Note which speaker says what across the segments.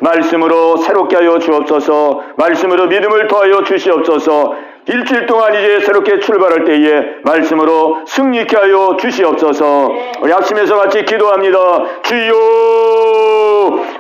Speaker 1: 말씀으로 새롭게 하여 주옵소서. 말씀으로 믿음을 더하여 주시옵소서. 일주일 동안 이제 새롭게 출발할 때에 말씀으로 승리케 하여 주시옵소서. 우리 아침에서 같이 기도합니다. 주여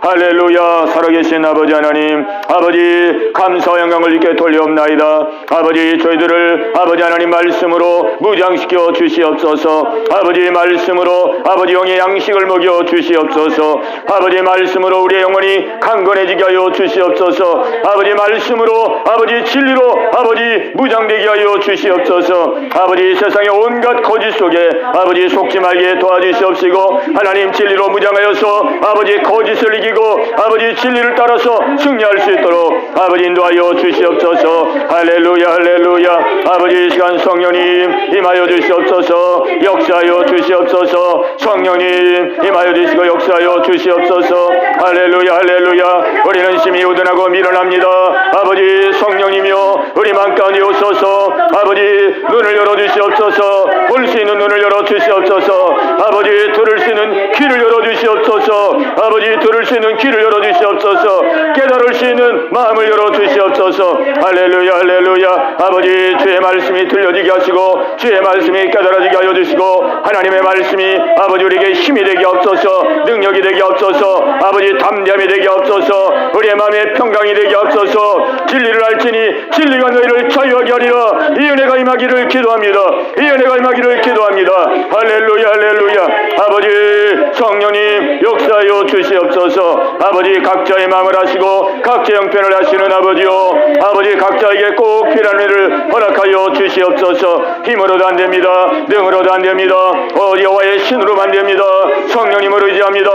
Speaker 1: 할렐루야. 살아계신 아버지 하나님, 아버지 감사와 영광을 주께 돌려옵나이다. 아버지 저희들을 아버지 하나님 말씀으로 무장시켜 주시옵소서. 아버지 말씀으로 아버지 영의 양식을 먹여 주시옵소서. 아버지 말씀으로 우리의 영혼이 강건해지게 하여 주시옵소서. 아버지 말씀으로 아버지 진리로 아버지 무장되게 하여 주시옵소서. 아버지 세상의 온갖 거짓 속에 아버지 속지 말게 도와주시옵시고 하나님 진리로 무장하여서 아버지 거짓을 이기고 아버지 진리를 따라서 승리할 수 있도록 아버지 인도하여 주시옵소서. 할렐루야 할렐루야. 아버지 이 시간 성령님 임하여 주시옵소서. 역사하여 주시옵소서. 성령님 임하여 주시고 역사하여 주시옵소서. 할렐루야 할렐루야. 우리는 심히 우둔하고 미련합니다. 아버지 성령님이여 우리 맘 가운데 오소서. 아버지 눈을 열어주시옵소서. 볼 수 있는 눈을 열어주시옵소서. 아버지 들을 수 있는 귀를 열어주시옵소서. 아버지 들을 수 있는 귀를 열어주시옵소서. 깨달을 수 있는 마음을 열어주시옵소서. 할렐루야 할렐루야. 아버지 주의 말씀이 들려지게 하시고 주의 말씀이 깨달아지게 하여 주시고 하나님의 말씀이 아버지 우리에게 힘이 되게 없소서. 능력이 되게 없소서. 아버지 담대함이 되게 없소서. 우리의 마음에 평강이 되게 없소서. 진리를 알지니 진리가 너희를 자유하게 하리라. 이 은혜가 임하기를 기도합니다. 이 은혜가 임하기를 기도합니다. 할렐루야 할렐루야. 아버지 성령님 역사하여 주시옵소서. 아버지 각자의 마음을 하시고 각자의 형편을 하시는 아버지요, 아버지 각자에게 꼭 필요한 일을 허락하여 주시옵소서. 힘으로도 안 됩니다. 능으로도 안 됩니다. 여호와의 신으로만 됩니다. 성령님을 의지합니다.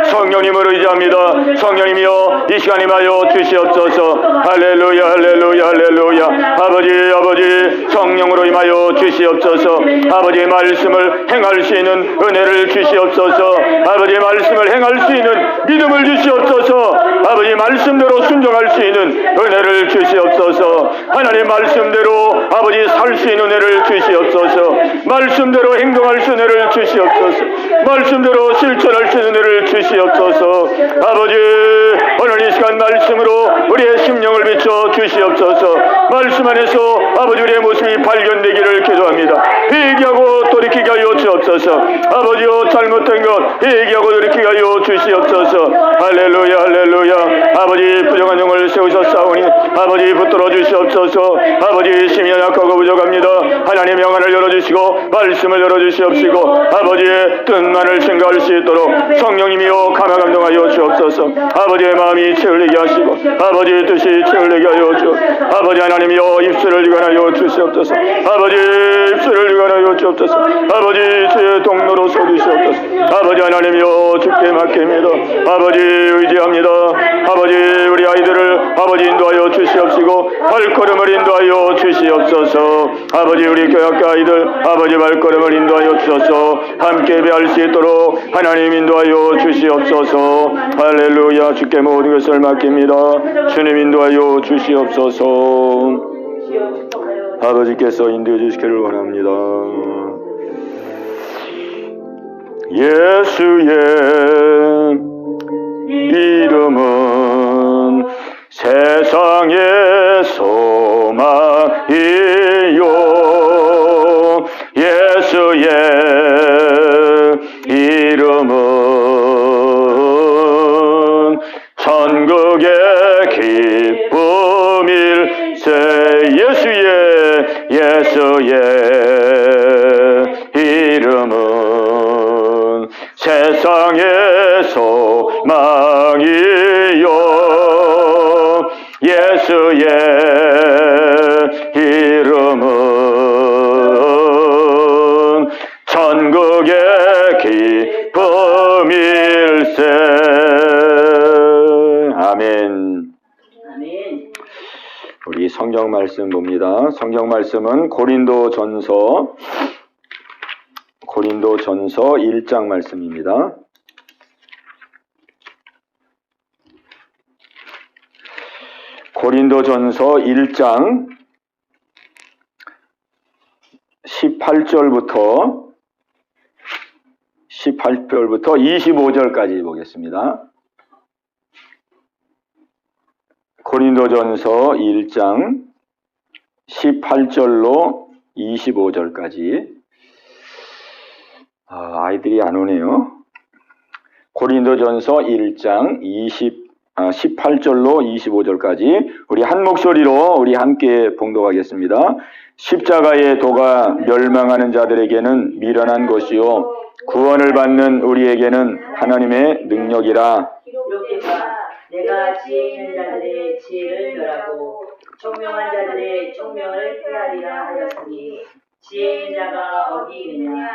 Speaker 1: 성령님을 의지합니다. 성령님이여 이 시간 임하여 주시옵소서. 할렐루야 할렐루야 할렐루야. 아버지 성령으로 임하여 주시옵소서. 아버지 말씀을 행할 수 있는 은혜를 주시옵소서. 아버지 말씀을 행할 수 있는 믿음을 주시옵소서. 아버지 말씀대로 순종할 수 있는 은혜를 주시옵소서. 하나님 말씀대로 아버지 살 수 있는 은혜를 주시옵소서. 말씀대로 행동할 수 있는 은혜를 주시옵소서. 말씀대로 실천할 수 있는 은혜를 주시옵소서. 아버지 오늘 이 시간 말씀으로 우리의 심령을 비춰 주시옵소서. 말씀 안에서 아버지 우리의 모습이 발견되기를 기도합니다. 회개하고 돌이키게 하여 주옵소서. 아버지여 잘못된 것 회개하고 돌이키게 하여 주시옵소서. 할렐루야 할렐루야. 아버지 부정한 영을 세우셨사오니 아버지 붙들어 주시옵소서. 아버지 심히 약하고 부족합니다. 하나님의 영안을 열어주시고 말씀을 열어주시옵시고 아버지의 뜻만을 증거할 수 있도록 성령님이여 감화감동하여 주옵소서. 아버지의 마음이 채울리게 하시고 아버지의 뜻이 채울리게 하여 주옵소서. 아버지 하나님이여 입술을 유관하여 주시옵소서. 아버지 입술을 유관하여 주옵소서. 아버지 주의 동로로 서주시옵소서. 아버지 하나님이여 주께 맡깁니다. 아버지 의지합니다. 아버지 우리 아이들을 아버지 인도하여 주시옵시고 발걸음을 인도하여 주시옵소서. 아버지 우리 교학과 아이들 아버지 발걸음을 인도하여 주셔서 함께 예배할 수 있도록 하나님 인도하여 주시옵소서. 할렐루야. 주께 모든 것을 맡깁니다. 주님 인도하여 주시옵소서. 아버지께서 인도해 주시기를 원합니다. 예수의 이름은 세상의 소망이요, 예수의 이름은 천국의 기쁨일세. 예수의 이름은 세상의 소망이요, 예수의 이름은 천국의 기쁨일세. 아멘. 우리 성경 말씀 봅니다. 성경 말씀은 고린도전서 1장 말씀입니다. 고린도전서 1장 18절부터 25절까지 보겠습니다.
Speaker 2: 고린도전서 1장 18절로 25절까지. 아이들이 안 오네요. 고린도전서 1장 18절로 25절까지 우리 한 목소리로 우리 함께 봉독하겠습니다. 십자가의 도가 멸망하는 자들에게는 미련한 것이요 구원을 받는 우리에게는 하나님의 능력이라.
Speaker 3: 내가 지혜 있는 자들의 지혜를 멸하고 총명한 자들의 총명을 폐하리라 하였으니 지혜 있는 자가 어디 있느냐,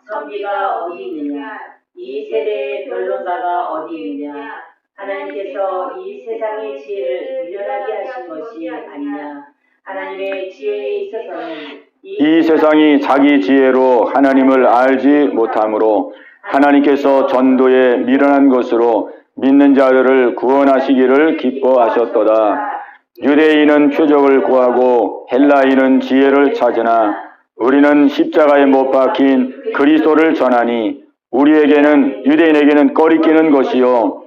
Speaker 3: 선비가 어디 있느냐, 이 세대의 변론가가 어디 있느냐. 하나님께서 이 세상의 지혜를 미련하게 하신 것이 아니냐. 하나님의 지혜에 있어서는
Speaker 2: 이 세상이 자기 지혜로 하나님을 알지 못하므로 하나님께서 전도에 미련한 것으로 믿는 자들을 구원하시기를 기뻐하셨도다. 유대인은 표적을 구하고 헬라인은 지혜를 찾으나 우리는 십자가에 못 박힌 그리스도를 전하니 우리에게는 유대인에게는 꺼리끼는 것이요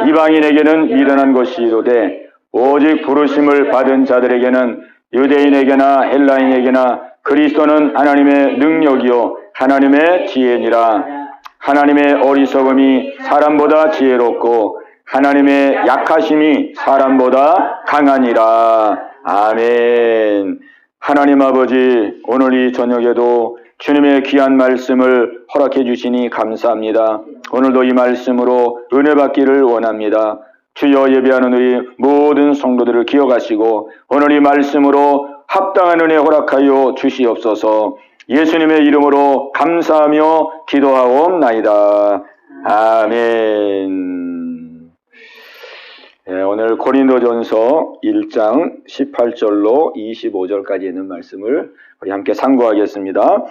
Speaker 2: 이방인에게는 미련한 것이로되 오직 부르심을 받은 자들에게는 유대인에게나 헬라인에게나 그리스도는 하나님의 능력이요 하나님의 지혜니라. 하나님의 어리석음이 사람보다 지혜롭고 하나님의 약하심이 사람보다 강하니라. 아멘. 하나님 아버지, 오늘 이 저녁에도 주님의 귀한 말씀을 허락해 주시니 감사합니다. 오늘도 이 말씀으로 은혜 받기를 원합니다. 주여, 예배하는 우리 모든 성도들을 기억하시고 오늘 이 말씀으로 합당한 은혜 허락하여 주시옵소서. 예수님의 이름으로 감사하며 기도하옵나이다. 아멘. 오늘 고린도전서 1장 18절로 25절까지 있는 말씀을 우리 함께 상고하겠습니다.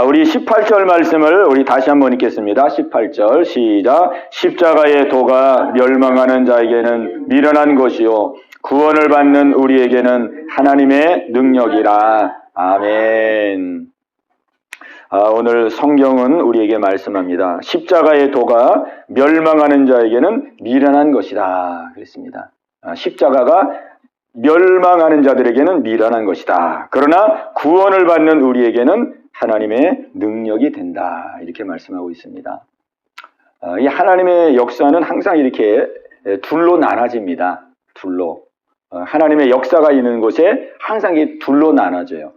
Speaker 2: 우리 18절 말씀을 우리 다시 한번 읽겠습니다. 18절 시작. 십자가의 도가 멸망하는 자에게는 미련한 것이요 구원을 받는 우리에게는 하나님의 능력이라. 아멘. 오늘 성경은 우리에게 말씀합니다. 십자가의 도가 멸망하는 자에게는 미련한 것이다 그랬습니다. 십자가가 멸망하는 자들에게는 미련한 것이다. 그러나 구원을 받는 우리에게는 하나님의 능력이 된다. 이렇게 말씀하고 있습니다. 이 하나님의 역사는 항상 이렇게 둘로 나눠집니다. 둘로. 하나님의 역사가 있는 곳에 항상 이 둘로 나눠져요.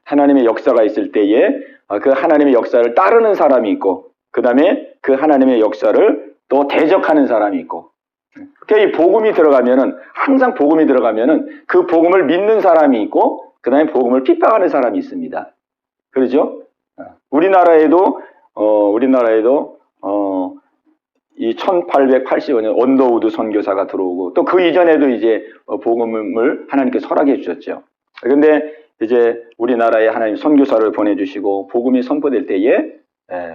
Speaker 2: 하나님의 역사가 있을 때에 그 하나님의 역사를 따르는 사람이 있고, 그 다음에 그 하나님의 역사를 또 대적하는 사람이 있고, 그러니까 이 복음이 들어가면은, 항상 복음이 들어가면은 그 복음을 믿는 사람이 있고, 그 다음에 복음을 핍박하는 사람이 있습니다. 그렇죠? 우리나라에도 이 1885년 언더우드 선교사가 들어오고, 또 그 이전에도 이제 복음을 하나님께서 허락해 주셨죠. 그런데 이제 우리나라에 하나님 선교사를 보내주시고 복음이 선포될 때에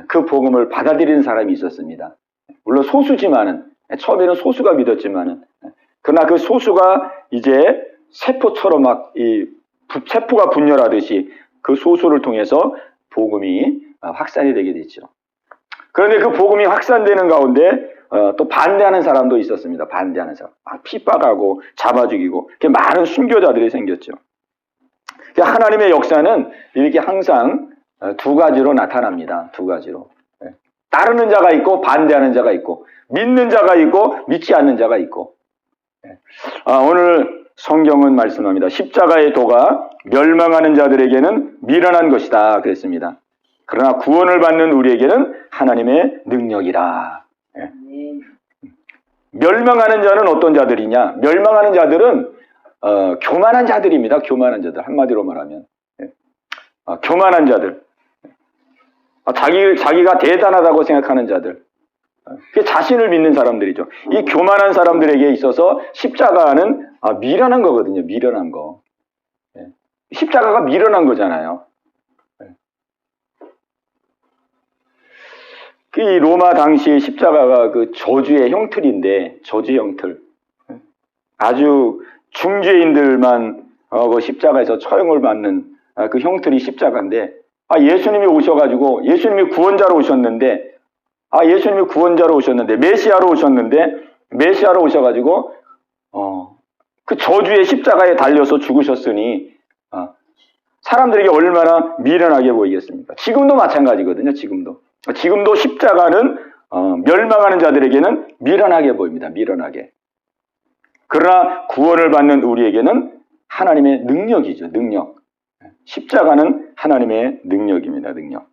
Speaker 2: 그 복음을 받아들이는 사람이 있었습니다. 물론 소수지만은, 처음에는 소수가 믿었지만은, 그러나 그 소수가 이제 세포처럼 세포가 분열하듯이 그 소수를 통해서 복음이 확산이 되게 됐죠. 그런데 그 복음이 확산되는 가운데 또 반대하는 사람도 있었습니다. 반대하는 사람. 핍박하고 잡아 죽이고 많은 순교자들이 생겼죠. 하나님의 역사는 이렇게 항상 두 가지로 나타납니다. 두 가지로. 따르는 자가 있고 반대하는 자가 있고, 믿는 자가 있고 믿지 않는 자가 있고. 오늘 성경은 말씀합니다. 십자가의 도가 멸망하는 자들에게는 미련한 것이다 그랬습니다. 그러나 구원을 받는 우리에게는 하나님의 능력이라. 멸망하는 자는 어떤 자들이냐? 멸망하는 자들은 교만한 자들입니다. 교만한 자들. 한마디로 말하면. 교만한 자들. 자기가 대단하다고 생각하는 자들. 그게 자신을 믿는 사람들이죠. 이 교만한 사람들에게 있어서 십자가는 미련한 거거든요. 미련한 거. 십자가가 미련한 거잖아요. 이 로마 당시 십자가가 그 저주의 형틀인데, 저주의 형틀. 아주 중죄인들만 그 십자가에서 처형을 받는 그 형틀이 십자가인데, 예수님이 오셔가지고, 예수님이 구원자로 오셨는데, 메시아로 오셨는데, 메시아로 오셔가지고, 그 저주의 십자가에 달려서 죽으셨으니 사람들에게 얼마나 미련하게 보이겠습니까? 지금도 마찬가지거든요. 지금도 십자가는 멸망하는 자들에게는 미련하게 보입니다. 미련하게. 그러나 구원을 받는 우리에게는 하나님의 능력이죠. 능력. 십자가는 하나님의 능력입니다. 능력.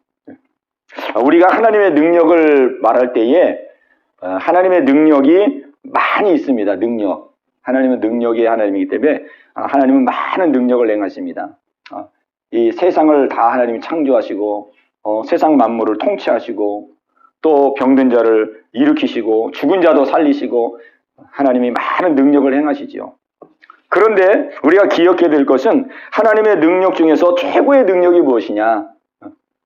Speaker 2: 우리가 하나님의 능력을 말할 때에 하나님의 능력이 많이 있습니다. 능력. 하나님은 능력의 하나님이기 때문에 하나님은 많은 능력을 행하십니다. 이 세상을 다 하나님이 창조하시고 세상 만물을 통치하시고 또 병든 자를 일으키시고 죽은 자도 살리시고 하나님이 많은 능력을 행하시죠. 그런데 우리가 기억해야 될 것은 하나님의 능력 중에서 최고의 능력이 무엇이냐?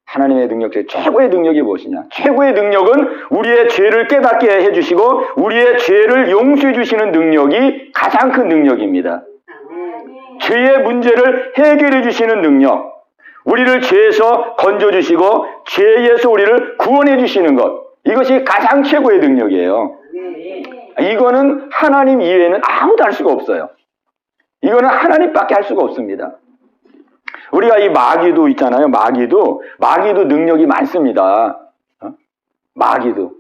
Speaker 2: 하나님의 능력 중에 최고의 능력이 무엇이냐? 최고의 능력은 우리의 죄를 깨닫게 해주시고 우리의 죄를 용서해 주시는 능력이 가장 큰 능력입니다. 죄의 문제를 해결해 주시는 능력, 우리를 죄에서 건져주시고 죄에서 우리를 구원해 주시는 것, 이것이 가장 최고의 능력이에요. 이거는 하나님 이외에는 아무도 할 수가 없어요. 이거는 하나님밖에 할 수가 없습니다. 우리가 이 마귀도 있잖아요. 마귀도 능력이 많습니다. 마귀도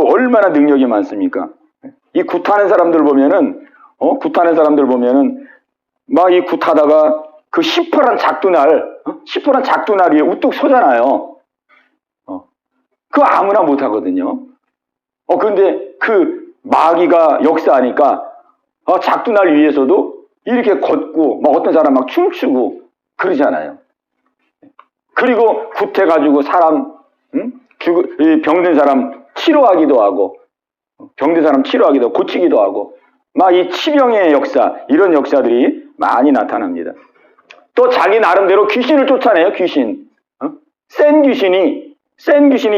Speaker 2: 얼마나 능력이 많습니까? 이 굿하는 사람들 보면은 막 이 굿하다가 그 시퍼런 작두날 위에 우뚝 서잖아요. 그거 아무나 못 하거든요. 그런데 그 마귀가 역사하니까 작두날 위에서도 이렇게 걷고 막 어떤 사람 막 춤추고 그러잖아요. 그리고 굿해가지고 사람 병든 사람 치료하기도 하고 고치기도 하고 막 이 치병의 역사, 이런 역사들이 많이 나타납니다. 또 자기 나름대로 귀신을 쫓아내요. 귀신. 센 귀신이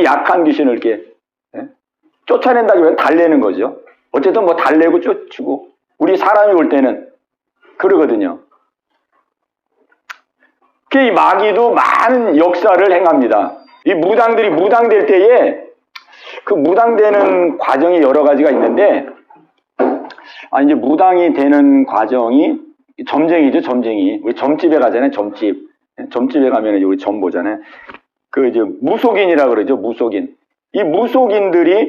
Speaker 2: 약한 귀신을 이렇게 쫓아낸다기보다는 달래는 거죠. 어쨌든 뭐 달래고 쫓고 우리 사람이 볼 때는 그러거든요. 이 마귀도 많은 역사를 행합니다. 이 무당들이 무당될 때에 그 무당되는 과정이 여러 가지가 있는데 이제 무당이 되는 과정이 점쟁이죠. 점쟁이. 우리 점집에 가잖아요. 점집에 가면 이제 우리 점 보잖아요. 그 이제 무속인이라 그러죠. 무속인. 이 무속인이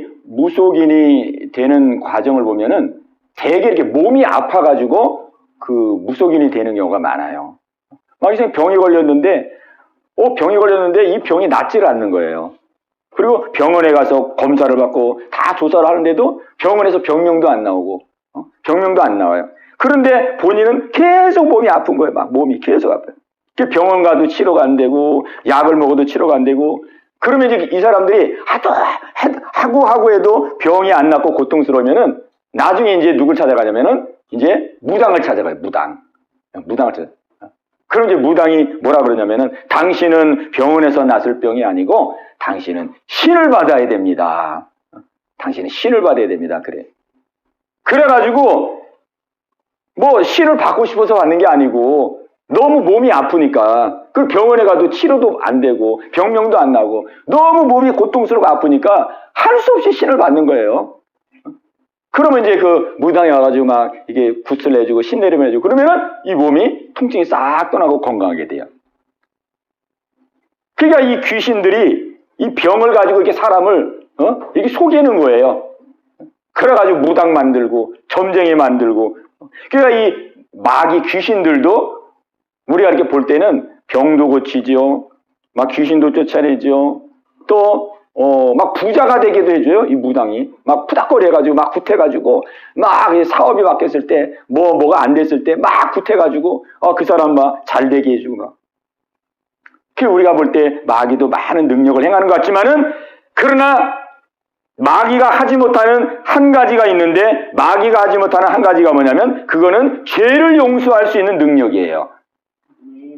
Speaker 2: 되는 과정을 보면은 되게 이렇게 몸이 아파가지고 그 무속인이 되는 경우가 많아요. 막 이제 병이 걸렸는데 이 병이 낫지를 않는 거예요. 그리고 병원에 가서 검사를 받고 다 조사를 하는데도 병원에서 병명도 안 나오고 병명도 안 나와요. 그런데 본인은 계속 몸이 아픈 거예요. 막 몸이 계속 아파요. 병원 가도 치료가 안 되고 약을 먹어도 치료가 안 되고 그러면 이제 이 사람들이 하고 해도 병이 안 낫고 고통스러우면은 나중에 이제 누굴 찾아가냐면은 이제 무당을 찾아가요. 무당을 찾아. 그럼 이제 무당이 뭐라 그러냐면은 당신은 병원에서 낫을 병이 아니고 당신은 신을 받아야 됩니다. 당신은 신을 받아야 됩니다. 그래. 그래가지고 뭐 신을 받고 싶어서 받는 게 아니고 너무 몸이 아프니까 그 병원에 가도 치료도 안 되고 병명도 안 나고 너무 몸이 고통스럽고 아프니까 할 수 없이 신을 받는 거예요. 그러면 이제 그 무당에 와가지고 막 이게 굿을 내주고 신내림을 해주고 그러면은 이 몸이 통증이 싹 떠나고 건강하게 돼요. 그러니까 이 귀신들이 이 병을 가지고 이렇게 사람을 이렇게 속이는 거예요. 그래가지고 무당 만들고 점쟁이 만들고 그러니까 이 마귀 귀신들도 우리가 이렇게 볼 때는 병도 고치죠. 막 귀신도 쫓아내죠. 또 막 부자가 되기도 해줘요. 이 무당이 막 푸닥거리 해가지고 막 굿해가지고 막 사업이 바뀌었을 때 뭐가 안 됐을 때 막 굿해가지고 그 사람 막 잘 되게 해주고 막. 그 우리가 볼 때 마귀도 많은 능력을 행하는 것 같지만은 그러나 마귀가 하지 못하는 한 가지가 있는데 마귀가 하지 못하는 한 가지가 뭐냐면 그거는 죄를 용서할 수 있는 능력이에요.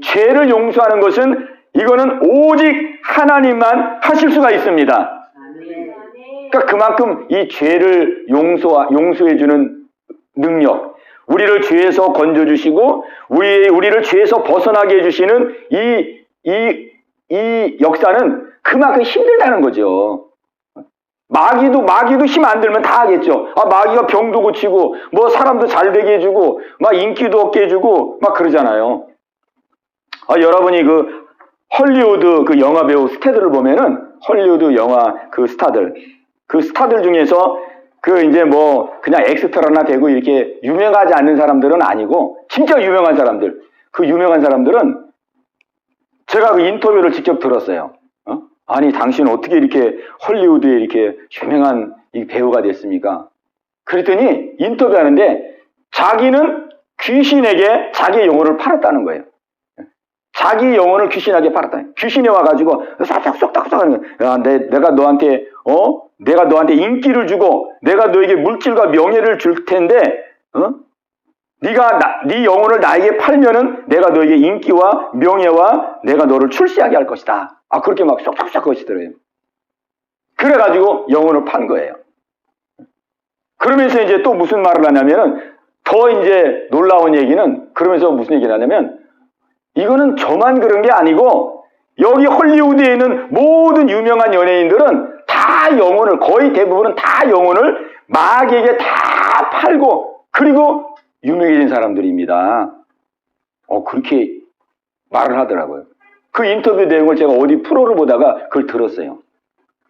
Speaker 2: 죄를 용서하는 것은 이거는 오직 하나님만 하실 수가 있습니다. 그러니까 그만큼 이 죄를 용서해주는 능력, 우리를 죄에서 건져주시고 우리를 죄에서 벗어나게 해주시는 이 역사는 그만큼 힘들다는 거죠. 마귀도 힘 안 들면 다 하겠죠. 마귀가 병도 고치고, 뭐 사람도 잘 되게 해주고, 막 인기도 얻게 해주고, 막 그러잖아요. 여러분이 그 헐리우드 그 영화 배우 스타들을 보면은, 헐리우드 영화 그 스타들 중에서 그 이제 뭐 그냥 엑스트라나 되고 이렇게 유명하지 않는 사람들은 아니고, 진짜 유명한 사람들, 그 유명한 사람들은 제가 그 인터뷰를 직접 들었어요. 아니, 당신 어떻게 이렇게 헐리우드에 이렇게 유명한 이 배우가 됐습니까? 그랬더니 인터뷰하는데 자기는 귀신에게 자기의 영혼을 팔았다는 거예요. 자기 영혼을 귀신에게 팔았다. 귀신이 와가지고 쏙쏙쏙 하는 거예요. 야, 내가 너한테 인기를 주고 내가 너에게 물질과 명예를 줄 텐데, 네 영혼을 나에게 팔면은 내가 너에게 인기와 명예와 내가 너를 출세하게 할 것이다. 그렇게 막 쏙쏙쏙 거시더래요. 그래가지고 영혼을 판 거예요. 그러면서 이제 또 무슨 말을 하냐면은, 더 이제 놀라운 얘기는, 그러면서 무슨 얘기를 하냐면, 이거는 저만 그런 게 아니고 여기 헐리우드에 있는 모든 유명한 연예인들은 다 영혼을, 거의 대부분은 다 영혼을 마귀에게 다 팔고 그리고 유명해진 사람들입니다. 그렇게 말을 하더라고요. 그 인터뷰 내용을 제가 어디 프로를 보다가 그걸 들었어요.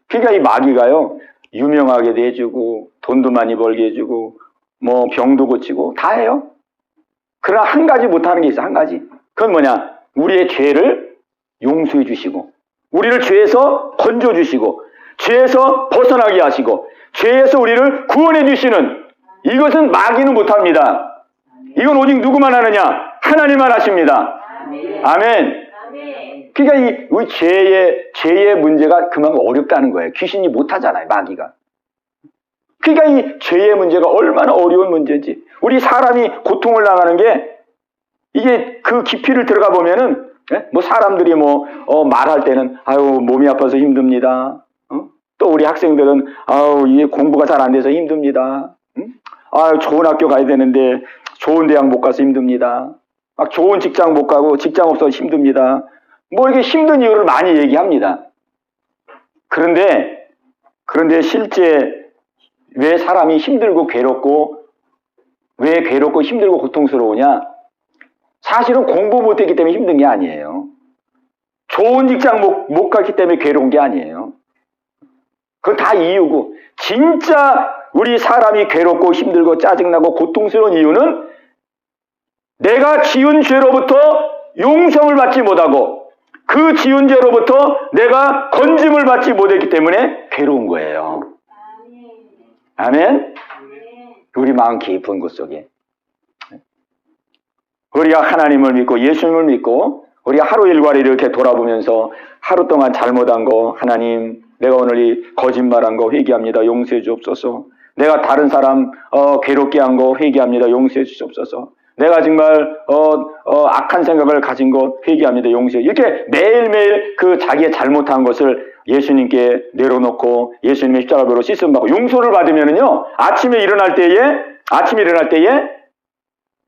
Speaker 2: 그러니까 이 마귀가요, 유명하게도 해주고 돈도 많이 벌게 해주고 뭐 병도 고치고 다 해요. 그러나 한 가지 못하는 게 있어. 한 가지. 그건 뭐냐? 우리의 죄를 용서해 주시고, 우리를 죄에서 건져 주시고, 죄에서 벗어나게 하시고, 죄에서 우리를 구원해 주시는, 이것은 마귀는 못합니다. 이건 오직 누구만 하느냐? 하나님만 하십니다. 아멘. 그러니까 우리 죄의 문제가 그만큼 어렵다는 거예요. 귀신이 못하잖아요, 마귀가. 그러니까 이 죄의 문제가 얼마나 어려운 문제인지, 우리 사람이 고통을 당하는 게, 이게 그 깊이를 들어가 보면은, 뭐 사람들이 말할 때는, 몸이 아파서 힘듭니다. 또 우리 학생들은, 이게 공부가 잘 안 돼서 힘듭니다. 좋은 학교 가야 되는데, 좋은 대학 못 가서 힘듭니다. 막 좋은 직장 못 가고, 직장 없어서 힘듭니다. 뭐 이게 힘든 이유를 많이 얘기합니다. 그런데 실제 왜 사람이 힘들고 괴롭고, 왜 괴롭고 힘들고 고통스러우냐? 사실은 공부 못했기 때문에 힘든 게 아니에요. 좋은 직장 못 갔기 때문에 괴로운 게 아니에요. 그건 다 이유고, 진짜 우리 사람이 괴롭고 힘들고 짜증나고 고통스러운 이유는 내가 지은 죄로부터 용서를 받지 못하고 그 지은 죄로부터 내가 건짐을 받지 못했기 때문에 괴로운 거예요. 아멘? 우리 마음 깊은 곳 속에 우리가 하나님을 믿고 예수님을 믿고 우리가 하루 일과를 이렇게 돌아보면서 하루 동안 잘못한 거, 하나님 내가 오늘 이 거짓말한 거 회개합니다. 용서해 주옵소서. 내가 다른 사람 괴롭게 한 거 회개합니다. 용서해 주옵소서. 내가 정말 악한 생각을 가진 것 회개합니다. 용서해. 이렇게 매일매일 그 자기의 잘못한 것을 예수님께 내려놓고 예수님의 십자가로 씻음 받고 용서를 받으면은요, 아침에 일어날 때에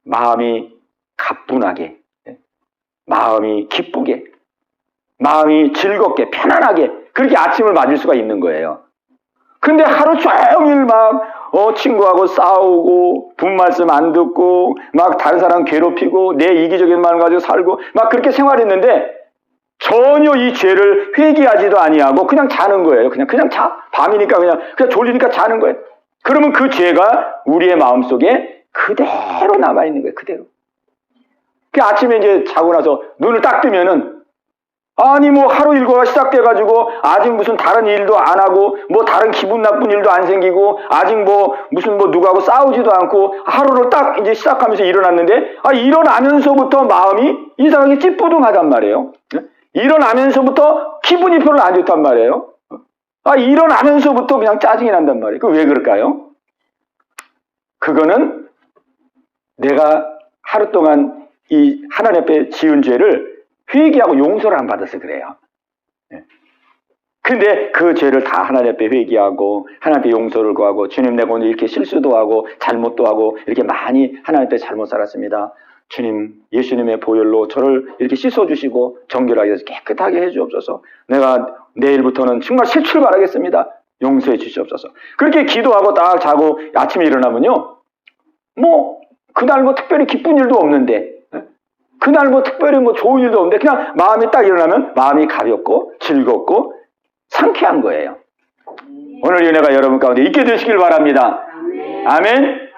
Speaker 2: 마음이 가뿐하게, 마음이 기쁘게, 마음이 즐겁게, 편안하게 그렇게 아침을 맞을 수가 있는 거예요. 근데 하루 종일 막 친구하고 싸우고 분말씀 안 듣고 막 다른 사람 괴롭히고 내 이기적인 마음 가지고 살고 막 그렇게 생활했는데 전혀 이 죄를 회개하지도 아니하고 그냥 자는 거예요. 그냥 자. 밤이니까 그냥 졸리니까 자는 거예요. 그러면 그 죄가 우리의 마음속에 그대로 남아있는 거예요. 그대로. 그 아침에 이제 자고 나서 눈을 딱 뜨면은 하루 일과가 시작돼가지고 아직 무슨 다른 일도 안 하고 뭐 다른 기분 나쁜 일도 안 생기고 아직 무슨 누구하고 싸우지도 않고 하루를 딱 이제 시작하면서 일어났는데 일어나면서부터 마음이 이상하게 찌뿌둥하단 말이에요. 일어나면서부터 기분이 별로 안 좋단 말이에요. 일어나면서부터 그냥 짜증이 난단 말이에요. 왜 그럴까요? 그거는 내가 하루 동안 이 하나님 앞에 지은 죄를 회개하고 용서를 안 받아서 그래요. 근데 그 죄를 다 하나님 앞에 회개하고 하나님 앞에 용서를 구하고 주님 내가 오늘 이렇게 실수도 하고 잘못도 하고 이렇게 많이 하나님 앞에 잘못 살았습니다. 주님 예수님의 보혈로 저를 이렇게 씻어주시고 정결하게 해서 깨끗하게 해주옵소서. 내가 내일부터는 정말 새 출발하겠습니다. 용서해 주시옵소서. 그렇게 기도하고 딱 자고 아침에 일어나면요, 그날 특별히 기쁜 일도 없는데, 그날 특별히 좋은 일도 없는데, 그냥 마음이 딱 일어나면 마음이 가볍고 즐겁고 상쾌한 거예요. 오늘 이 은혜가 여러분 가운데 있게 되시길 바랍니다. 아멘.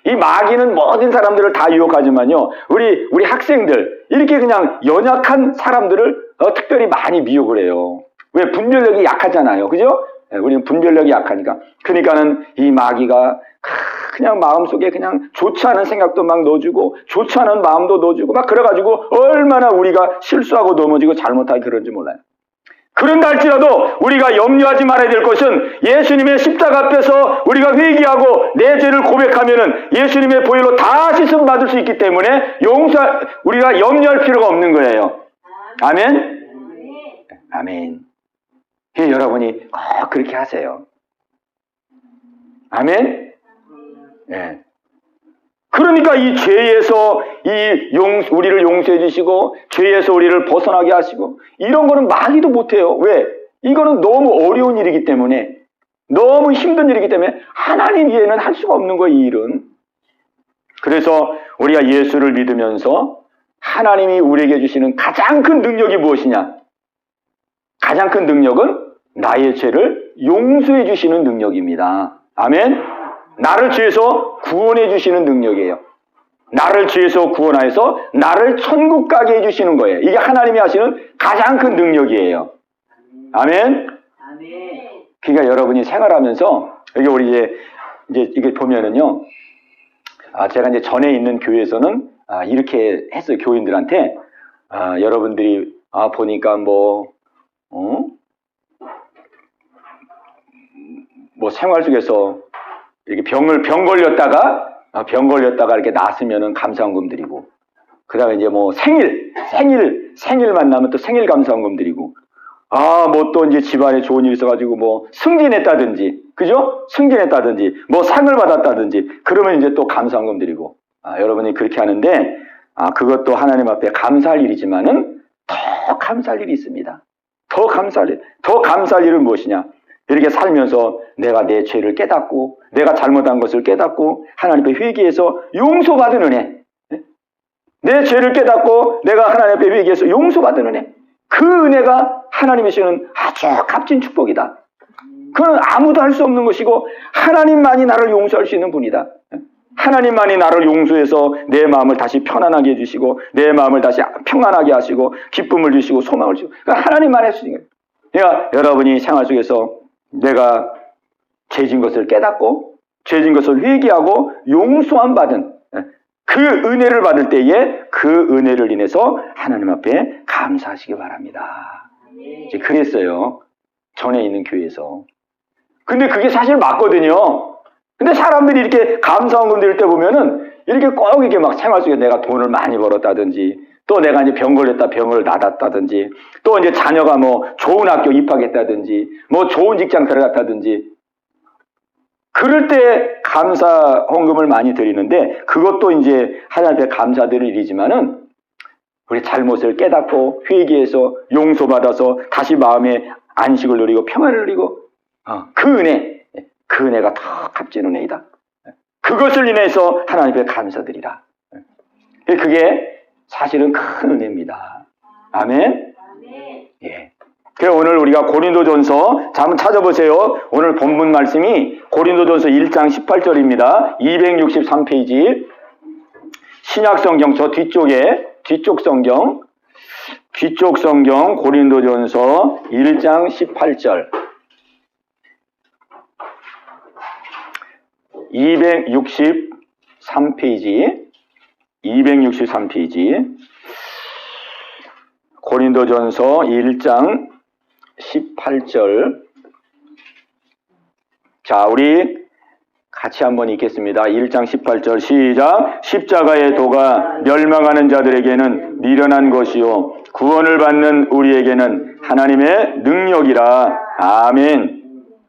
Speaker 2: 이 마귀는 모든 사람들을 다 유혹하지만요, 우리 학생들, 이렇게 그냥 연약한 사람들을 특별히 많이 미혹을 해요. 왜? 분별력이 약하잖아요. 그죠? 우리는 분별력이 약하니까. 그러니까는 이 마귀가 그냥 마음속에 그냥 좋지 않은 생각도 막 넣어주고, 좋지 않은 마음도 넣어주고, 막 그래가지고 얼마나 우리가 실수하고 넘어지고 잘못하게 그런지 몰라요. 그런다 할지라도 우리가 염려하지 말아야 될 것은 예수님의 십자가 앞에서 우리가 회개하고 내 죄를 고백하면은 예수님의 보혈로 다 씻음 받을 수 있기 때문에 우리가 염려할 필요가 없는 거예요. 아멘? 아멘. 여러분이 꼭 그렇게 하세요. 아멘? 네. 그러니까 이 죄에서 우리를 용서해 주시고 죄에서 우리를 벗어나게 하시고 이런 거는 마귀도 못해요. 왜? 이거는 너무 어려운 일이기 때문에, 너무 힘든 일이기 때문에 하나님 이외에는 할 수가 없는 거예요, 이 일은. 그래서 우리가 예수를 믿으면서 하나님이 우리에게 주시는 가장 큰 능력이 무엇이냐? 가장 큰 능력은 나의 죄를 용서해 주시는 능력입니다. 아멘? 나를 죄에서 구원해 주시는 능력이에요. 나를 죄에서 구원하여서 나를 천국 가게 해주시는 거예요. 이게 하나님이 하시는 가장 큰 능력이에요. 아멘? 그러니까 여러분이 생활하면서, 여기 우리 이제 이게 보면은요, 제가 이제 전에 있는 교회에서는 이렇게 했어요. 교인들한테, 여러분들이 보니까 생활 속에서 이렇게 병 걸렸다가 이렇게 낫으면은 감사원금 드리고, 그 다음에 이제 생일 만나면 또 생일 감사원금 드리고, 또 이제 집안에 좋은 일이 있어가지고 승진했다든지, 그죠? 승진했다든지, 상을 받았다든지, 그러면 이제 또 감사원금 드리고, 여러분이 그렇게 하는데, 그것도 하나님 앞에 감사할 일이지만은 더 감사할 일이 있습니다. 더 감사할 일은 무엇이냐? 이렇게 살면서 내가 내 죄를 깨닫고 내가 잘못한 것을 깨닫고 하나님 앞에 회개해서 용서받은 은혜, 내 죄를 깨닫고 내가 하나님 앞에 회개해서 용서받은 은혜, 그 은혜가 하나님이 주시는 아주 값진 축복이다. 그건 아무도 할 수 없는 것이고 하나님만이 나를 용서할 수 있는 분이다. 하나님만이 나를 용서해서 내 마음을 다시 편안하게 해주시고 내 마음을 다시 평안하게 하시고 기쁨을 주시고 소망을 주시고, 그러니까 하나님만 할 수 있는 거예요. 그러니까 여러분이 생활 속에서 내가 죄진 것을 깨닫고 죄진 것을 회개하고 용서함 받은 그 은혜를 받을 때에 그 은혜를 인해서 하나님 앞에 감사하시기 바랍니다. 이제 그랬어요. 전에 있는 교회에서. 근데 그게 사실 맞거든요. 근데 사람들이 이렇게 감사원금 드릴 때 보면은 이렇게 꼭 이렇게 막 생활 속에 내가 돈을 많이 벌었다든지, 또 내가 이제 병 걸렸다 병을 낫았다든지, 또 이제 자녀가 좋은 학교 입학했다든지, 좋은 직장 들어갔다든지, 그럴 때 감사 헌금을 많이 드리는데, 그것도 이제 하나님 앞에 감사드릴 일이지만은 우리 잘못을 깨닫고 회개해서 용서받아서 다시 마음의 안식을 누리고 평안을 누리고, 그 은혜가 더 값진 은혜이다. 그것을 인해서 하나님 앞에 감사드리라. 그게 사실은 큰 은혜입니다. 아멘? 예. 그래서 오늘 우리가 고린도전서 한번 찾아보세요. 오늘 본문 말씀이 고린도전서 1장 18절입니다. 263페이지 신약성경 저 뒤쪽 성경 고린도전서 1장 18절 263페이지 고린도전서 1장 18절. 자, 우리 같이 한번 읽겠습니다. 1장 18절 시작. 십자가의 도가 멸망하는 자들에게는 미련한 것이요 구원을 받는 우리에게는 하나님의 능력이라. 아멘.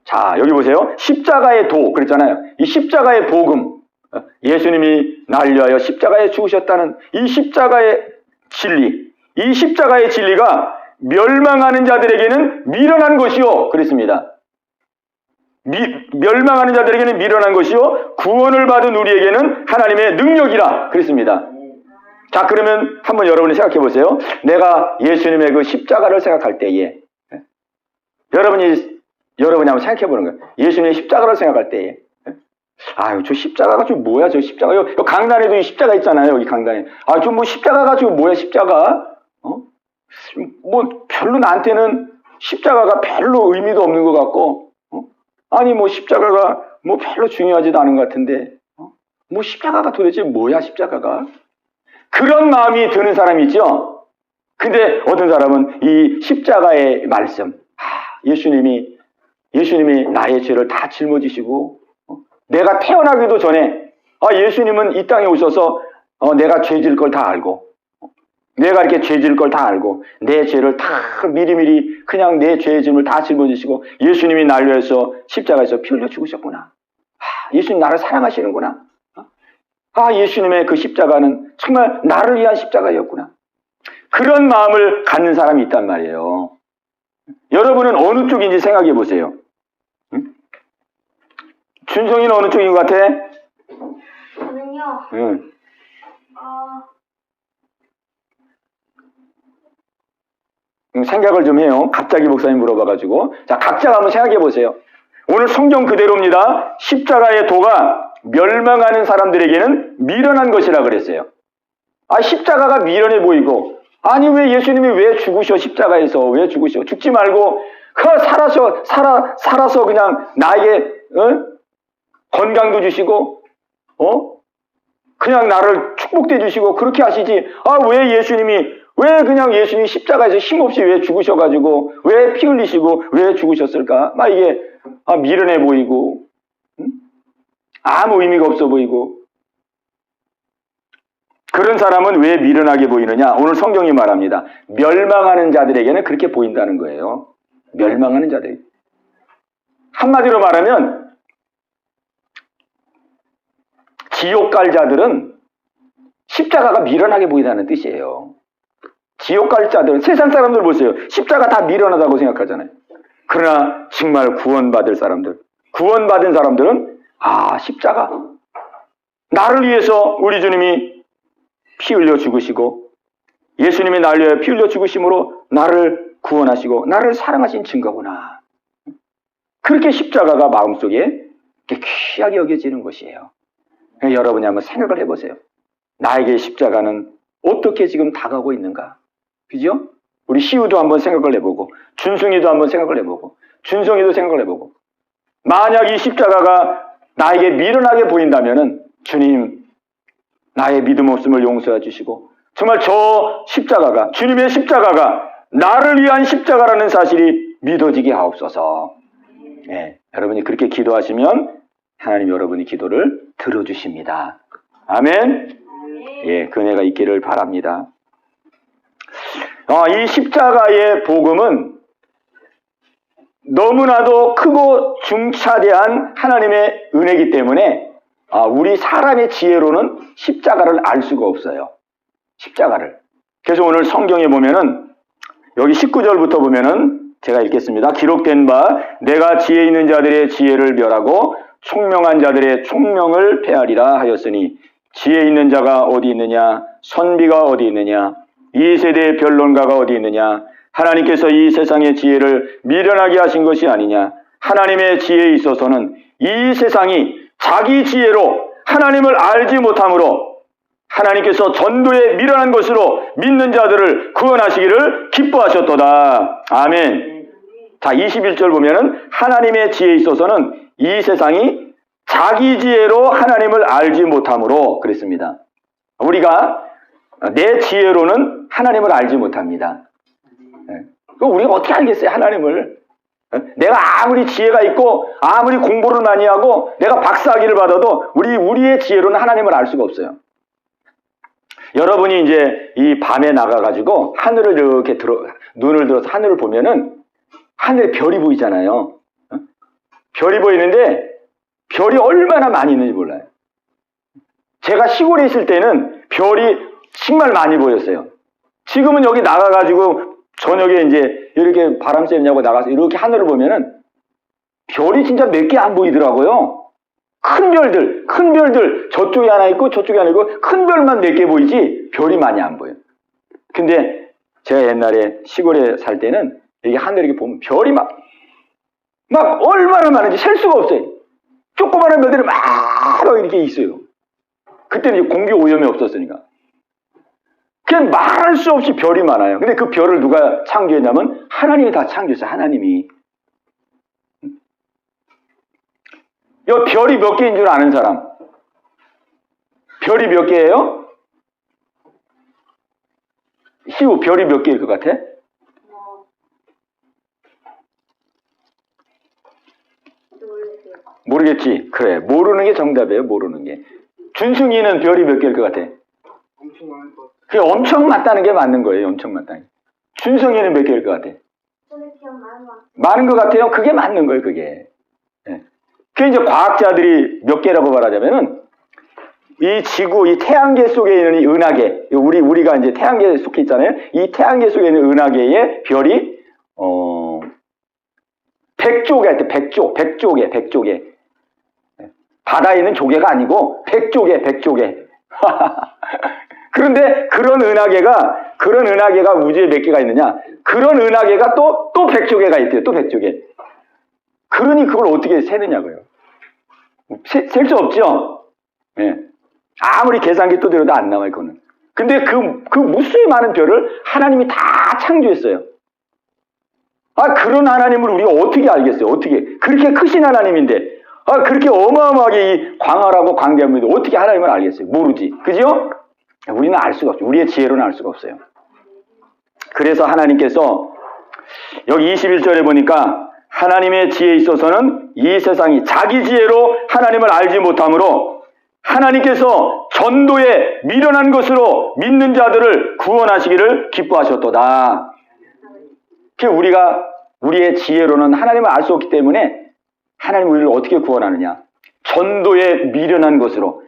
Speaker 2: 자, 여기 보세요. 십자가의 도 그랬잖아요. 이 십자가의 복음, 예수님이 날 위하여 십자가에 죽으셨다는 이 십자가의 진리, 이 십자가의 진리가 멸망하는 자들에게는 미련한 것이요 그랬습니다. 멸망하는 자들에게는 미련한 것이요 구원을 받은 우리에게는 하나님의 능력이라 그랬습니다. 자, 그러면 한번 여러분이 생각해 보세요. 내가 예수님의 그 십자가를 생각할 때에 여러분이 한번 생각해 보는 거예요. 예수님의 십자가를 생각할 때에 아유, 저 십자가가 좀 뭐야, 저 십자가. 요 강단에도 이 십자가 있잖아요, 여기 강단에. 아, 좀 뭐 십자가가 좀 뭐야, 십자가? 뭐 별로 나한테는 십자가가 별로 의미도 없는 것 같고, 아니 뭐 십자가가 뭐 별로 중요하지도 않은 것 같은데, 뭐 십자가가 도대체 뭐야, 십자가가? 그런 마음이 드는 사람이 있죠. 근데 어떤 사람은 이 십자가의 말씀, 예수님이 나의 죄를 다 짊어지시고, 내가 태어나기도 전에 예수님은 이 땅에 오셔서 내가 죄질 걸 다 알고, 내가 이렇게 죄질 걸 다 알고, 내 죄를 다 미리미리 그냥 내 죄의 짐을 다 짊어지시고 예수님이 날 위해서 십자가에서 피 흘려 죽으셨구나. 예수님 나를 사랑하시는구나. 예수님의 그 십자가는 정말 나를 위한 십자가였구나. 그런 마음을 갖는 사람이 있단 말이에요. 여러분은 어느 쪽인지 생각해 보세요. 준성이는 어느 쪽인 것 같아?
Speaker 4: 저는요.
Speaker 2: 응. 생각을 좀 해요. 갑자기 목사님 물어봐가지고. 자, 각자가 한번 생각해 보세요. 오늘 성경 그대로입니다. 십자가의 도가 멸망하는 사람들에게는 미련한 것이라 그랬어요. 십자가가 미련해 보이고, 아니 왜 예수님이 왜 죽으셔? 십자가에서 왜 죽으셔? 죽지 말고 살아서 그냥 나에게 건강도 주시고, 그냥 나를 축복해 주시고 그렇게 하시지. 왜 그냥 예수님이 십자가에서 힘없이 왜 죽으셔가지고 왜 피 흘리시고 왜 죽으셨을까? 이게 미련해 보이고, 아무 의미가 없어 보이고. 그런 사람은 왜 미련하게 보이느냐? 오늘 성경이 말합니다. 멸망하는 자들에게는 그렇게 보인다는 거예요. 멸망하는 자들. 한마디로 말하면 지옥 갈 자들은 십자가가 미련하게 보인다는 뜻이에요. 지옥 갈 자들은, 세상 사람들 보세요. 십자가 다 미련하다고 생각하잖아요. 그러나 정말 구원받은 사람들은 십자가, 나를 위해서 우리 주님이 피 흘려 죽으시고 예수님이 나를 위해 피 흘려 죽으심으로 나를 구원하시고 나를 사랑하신 증거구나. 그렇게 십자가가 마음속에 귀하게 여겨지는 것이에요. 여러분이 한번 생각을 해보세요. 나에게 십자가는 어떻게 지금 다가오고 있는가? 그죠? 우리 시우도 한번 생각을 해보고, 준승이도 한번 생각을 해보고, 준성이도 생각을 해보고, 만약 이 십자가가 나에게 미련하게 보인다면은 주님, 나의 믿음 없음을 용서해 주시고 정말 저 십자가가, 주님의 십자가가 나를 위한 십자가라는 사실이 믿어지게 하옵소서. 여러분이 그렇게 기도하시면 하나님 여러분의 기도를 들어주십니다. 아멘. 그 은혜가 있기를 바랍니다. 이 십자가의 복음은 너무나도 크고 중차대한 하나님의 은혜이기 때문에 우리 사람의 지혜로는 십자가를 알 수가 없어요. 십자가를. 그래서 오늘 성경에 보면은 여기 19절부터 보면은 제가 읽겠습니다. 기록된 바 내가 지혜 있는 자들의 지혜를 멸하고 총명한 자들의 총명을 폐하리라 하였으니 지혜 있는 자가 어디 있느냐? 선비가 어디 있느냐? 이 세대의 변론가가 어디 있느냐? 하나님께서 이 세상의 지혜를 미련하게 하신 것이 아니냐? 하나님의 지혜에 있어서는 이 세상이 자기 지혜로 하나님을 알지 못함으로 하나님께서 전도에 미련한 것으로 믿는 자들을 구원하시기를 기뻐하셨도다. 아멘. 자, 21절 보면은 하나님의 지혜에 있어서는 이 세상이 자기 지혜로 하나님을 알지 못함으로 그랬습니다. 우리가 내 지혜로는 하나님을 알지 못합니다. 그럼 우리가 어떻게 알겠어요, 하나님을? 내가 아무리 지혜가 있고 아무리 공부를 많이 하고 내가 박사학위를 받아도 우리의 지혜로는 하나님을 알 수가 없어요. 여러분이 이제 이 밤에 나가가지고 하늘을 이렇게 눈을 들어서 하늘을 보면은 하늘에 별이 보이잖아요. 별이 보이는데 별이 얼마나 많이 있는지 몰라요. 제가 시골에 있을 때는 별이 정말 많이 보였어요. 지금은 여기 나가가지고 저녁에 이제 이렇게 바람 쐬냐고 나가서 이렇게 하늘을 보면은 별이 진짜 몇 개 안 보이더라고요. 큰 별들, 저쪽에 하나 있고 저쪽에 하나 있고 큰 별만 몇 개 보이지 별이 많이 안 보여요. 근데 제가 옛날에 시골에 살 때는 여기 하늘에 이렇게 보면 별이 막 얼마나 많은지 셀 수가 없어요. 조그마한 별들이 막 이렇게 있어요. 그때는 이제 공기 오염이 없었으니까. 그냥 말할 수 없이 별이 많아요. 근데 그 별을 누가 창조했냐면 하나님이 다 창조했어요. 하나님이. 이 별이 몇 개인 줄 아는 사람? 별이 몇 개예요? 시우, 별이 몇 개일 것 같아? 모르겠지. 그래, 모르는 게 정답이에요. 모르는 게. 준승이는 별이 몇 개일 것 같아?
Speaker 4: 엄청 많을 것 같아요.
Speaker 2: 그게 엄청 많다는 게 맞는 거예요. 엄청 많다는 게. 준승이는 몇 개일 것 같아? 많은 것 같아요. 그게 맞는 거예요. 그게. 예. 그 이제 과학자들이 몇 개라고 말하자면은 이 지구, 이 태양계 속에 있는 이 은하계, 우리가 이제 태양계에 속해 있잖아요. 이 태양계 속에 있는 은하계의 별이 100조개 할 때 100조개. 바다에 있는 조개가 아니고 100조개. 그런데 그런 은하계가 우주에 몇 개가 있느냐? 그런 은하계가 또 100조개가 있대요. 또 100조개. 그러니 그걸 어떻게 세느냐고요. 셀 수 없죠? 예. 아무리 계산기 두드려도 안 나와요, 그거는. 근데 그 무수히 많은 별을 하나님이 다 창조했어요. 그런 하나님을 우리가 어떻게 알겠어요? 어떻게. 그렇게 크신 하나님인데, 그렇게 어마어마하게 이 광활하고 광대한 분인데 어떻게 하나님을 알겠어요? 모르지. 그죠? 우리는 알 수가 없죠. 우리의 지혜로는 알 수가 없어요. 그래서 하나님께서 여기 21절에 보니까 하나님의 지혜에 있어서는 이 세상이 자기 지혜로 하나님을 알지 못하므로 하나님께서 전도에 미련한 것으로 믿는 자들을 구원하시기를 기뻐하셨도다. 우리가 우리의 지혜로는 하나님을 알 수 없기 때문에 하나님 우리를 어떻게 구원하느냐? 전도에 미련한 것으로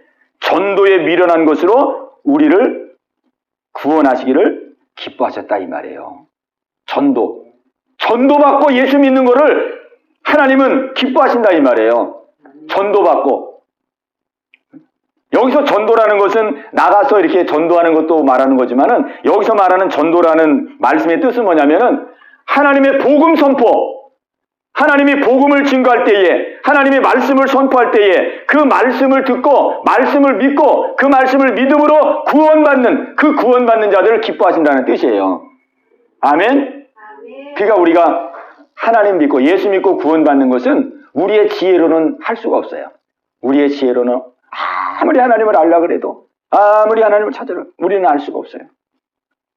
Speaker 2: 우리를 구원하시기를 기뻐하셨다 이 말이에요. 전도받고 예수 믿는 거를 하나님은 기뻐하신다 이 말이에요. 전도받고. 여기서 전도라는 것은 나가서 이렇게 전도하는 것도 말하는 거지만은 여기서 말하는 전도라는 말씀의 뜻은 뭐냐면은 하나님의 복음 선포, 하나님이 복음을 증거할 때에, 하나님의 말씀을 선포할 때에 그 말씀을 듣고 말씀을 믿고 그 말씀을 믿음으로 구원받는 자들을 기뻐하신다는 뜻이에요. 아멘? 그러니까 우리가 하나님 믿고 예수 믿고 구원받는 것은 우리의 지혜로는 할 수가 없어요. 우리의 지혜로는 아무리 하나님을 알려고 해도 아무리 하나님을 찾으려 우리는 알 수가 없어요.